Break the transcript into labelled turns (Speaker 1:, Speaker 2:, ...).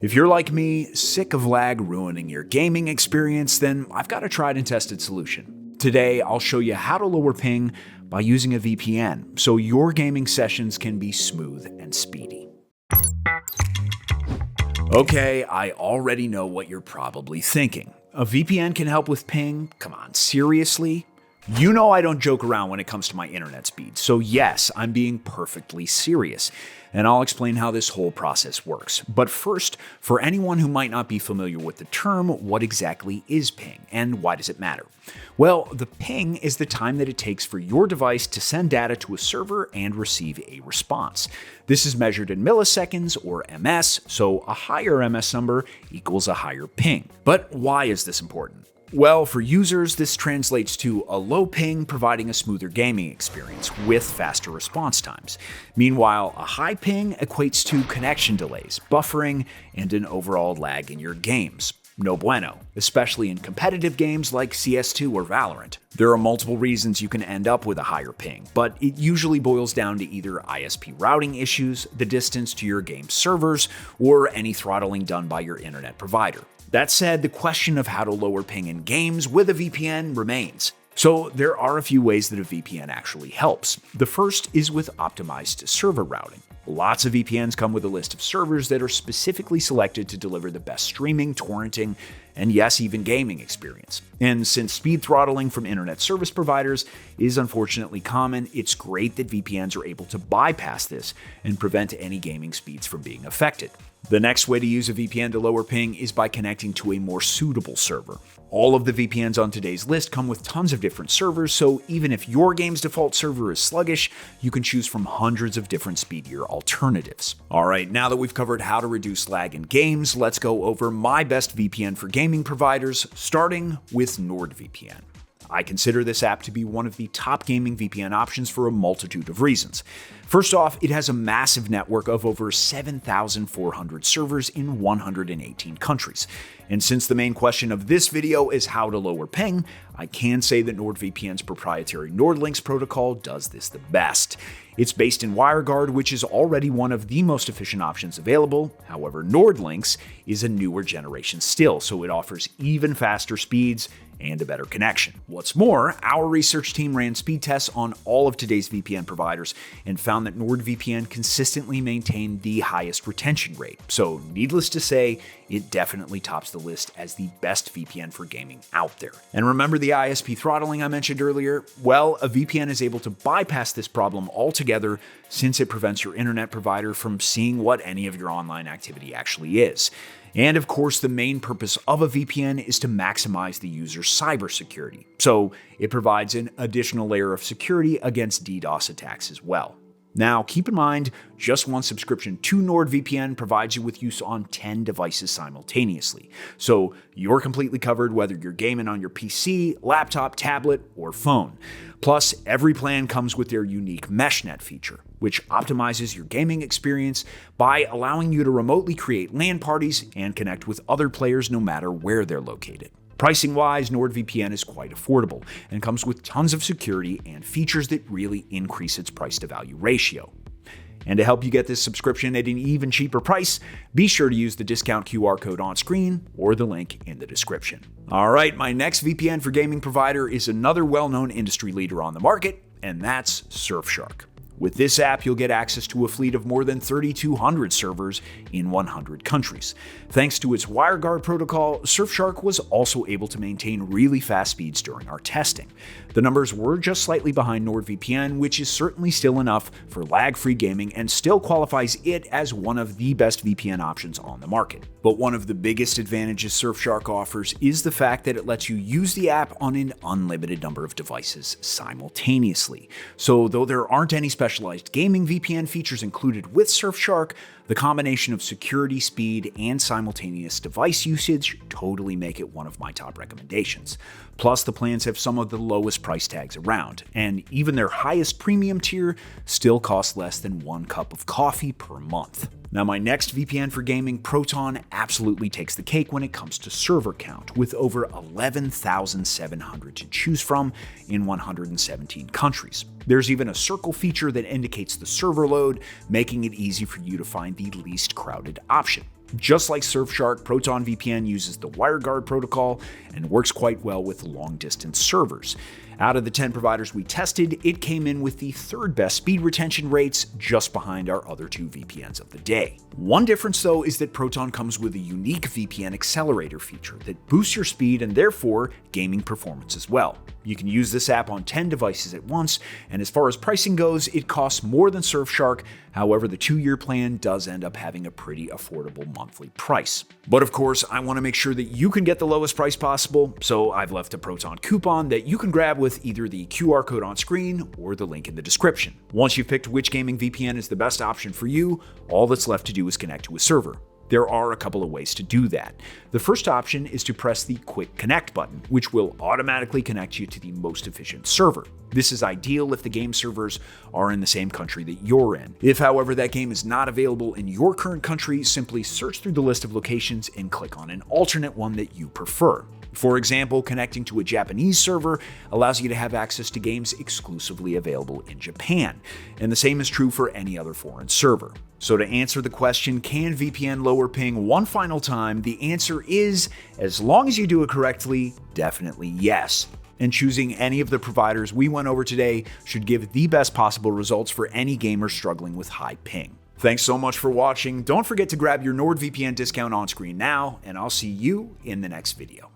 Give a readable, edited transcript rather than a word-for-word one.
Speaker 1: If you're like me, sick of lag ruining your gaming experience, then I've got a tried and tested solution. Today, I'll show you how to lower ping by using a VPN, so your gaming sessions can be smooth and speedy. Okay, I already know what you're probably thinking. A VPN can help with ping? Come on, seriously? You know I don't joke around when it comes to my internet speed, so yes, I'm being perfectly serious, and I'll explain how this whole process works. But first, for anyone who might not be familiar with the term, what exactly is ping, and why does it matter? Well, the ping is the time that it takes for your device to send data to a server and receive a response. This is measured in milliseconds, or ms, so a higher ms number equals a higher ping. But why is this important? Well, for users, this translates to a low ping providing a smoother gaming experience with faster response times. Meanwhile, a high ping equates to connection delays, buffering, and an overall lag in your games. No bueno, especially in competitive games like CS2 or Valorant. There are multiple reasons you can end up with a higher ping, but it usually boils down to either ISP routing issues, the distance to your game servers, or any throttling done by your internet provider. That said, the question of how to lower ping in games with a VPN remains. So there are a few ways that a VPN actually helps. The first is with optimized server routing. Lots of VPNs come with a list of servers that are specifically selected to deliver the best streaming, torrenting, and yes, even gaming experience. And since speed throttling from internet service providers is unfortunately common, it's great that VPNs are able to bypass this and prevent any gaming speeds from being affected. The next way to use a VPN to lower ping is by connecting to a more suitable server. All of the VPNs on today's list come with tons of different servers, so even if your game's default server is sluggish, you can choose from hundreds of different speedier alternatives. Alright, now that we've covered how to reduce lag in games, let's go over my best VPN for gaming providers, starting with NordVPN. I consider this app to be one of the top gaming VPN options for a multitude of reasons. First off, it has a massive network of over 7,400 servers in 118 countries. And since the main question of this video is how to lower ping, I can say that NordVPN's proprietary NordLynx protocol does this the best. It's based in WireGuard, which is already one of the most efficient options available. However, NordLynx is a newer generation still, so it offers even faster speeds and a better connection. What's more, our research team ran speed tests on all of today's VPN providers and found that NordVPN consistently maintained the highest retention rate. So needless to say, it definitely tops the list as the best VPN for gaming out there. And remember the ISP throttling I mentioned earlier? Well, a VPN is able to bypass this problem altogether since it prevents your internet provider from seeing what any of your online activity actually is. And of course, the main purpose of a VPN is to maximize the user's cybersecurity. So it provides an additional layer of security against DDoS attacks as well. Now, keep in mind, just one subscription to NordVPN provides you with use on 10 devices simultaneously. So you're completely covered whether you're gaming on your PC, laptop, tablet, or phone. Plus, every plan comes with their unique MeshNet feature, which optimizes your gaming experience by allowing you to remotely create LAN parties and connect with other players no matter where they're located. Pricing-wise, NordVPN is quite affordable and comes with tons of security and features that really increase its price-to-value ratio. And to help you get this subscription at an even cheaper price, be sure to use the discount QR code on screen or the link in the description. Alright, my next VPN for gaming provider is another well-known industry leader on the market, and that's Surfshark. With this app, you'll get access to a fleet of more than 3,200 servers in 100 countries. Thanks to its WireGuard protocol, Surfshark was also able to maintain really fast speeds during our testing. The numbers were just slightly behind NordVPN, which is certainly still enough for lag-free gaming and still qualifies it as one of the best VPN options on the market. But one of the biggest advantages Surfshark offers is the fact that it lets you use the app on an unlimited number of devices simultaneously. So though there aren't any specialized gaming VPN features included with Surfshark, the combination of security, speed, and simultaneous device usage totally make it one of my top recommendations. Plus, the plans have some of the lowest price tags around, and even their highest premium tier still costs less than 1 cup of coffee per month. Now, my next VPN for gaming, Proton, absolutely takes the cake when it comes to server count, with over 11,700 to choose from in 117 countries. There's even a circle feature that indicates the server load, making it easy for you to find the least crowded option. Just like Surfshark, Proton VPN uses the WireGuard protocol and works quite well with long-distance servers. Out of the 10 providers we tested, it came in with the third best speed retention rates, just behind our other 2 VPNs of the day. One difference though is that Proton comes with a unique VPN accelerator feature that boosts your speed and therefore gaming performance as well. You can use this app on 10 devices at once, and as far as pricing goes, it costs more than Surfshark. However, the 2-year plan does end up having a pretty affordable monthly price. But of course, I want to make sure that you can get the lowest price possible, so I've left a Proton coupon that you can grab with either the QR code on screen or the link in the description. Once you've picked which gaming VPN is the best option for you, all that's left to do is connect to a server. There are a couple of ways to do that. The first option is to press the Quick Connect button, which will automatically connect you to the most efficient server. This is ideal if the game servers are in the same country that you're in. If, however, that game is not available in your current country, simply search through the list of locations and click on an alternate one that you prefer. For example, connecting to a Japanese server allows you to have access to games exclusively available in Japan, and the same is true for any other foreign server. So to answer the question, can VPN lower ping one final time, the answer is, as long as you do it correctly, definitely yes. And choosing any of the providers we went over today should give the best possible results for any gamer struggling with high ping. Thanks so much for watching. Don't forget to grab your NordVPN discount on screen now, and I'll see you in the next video.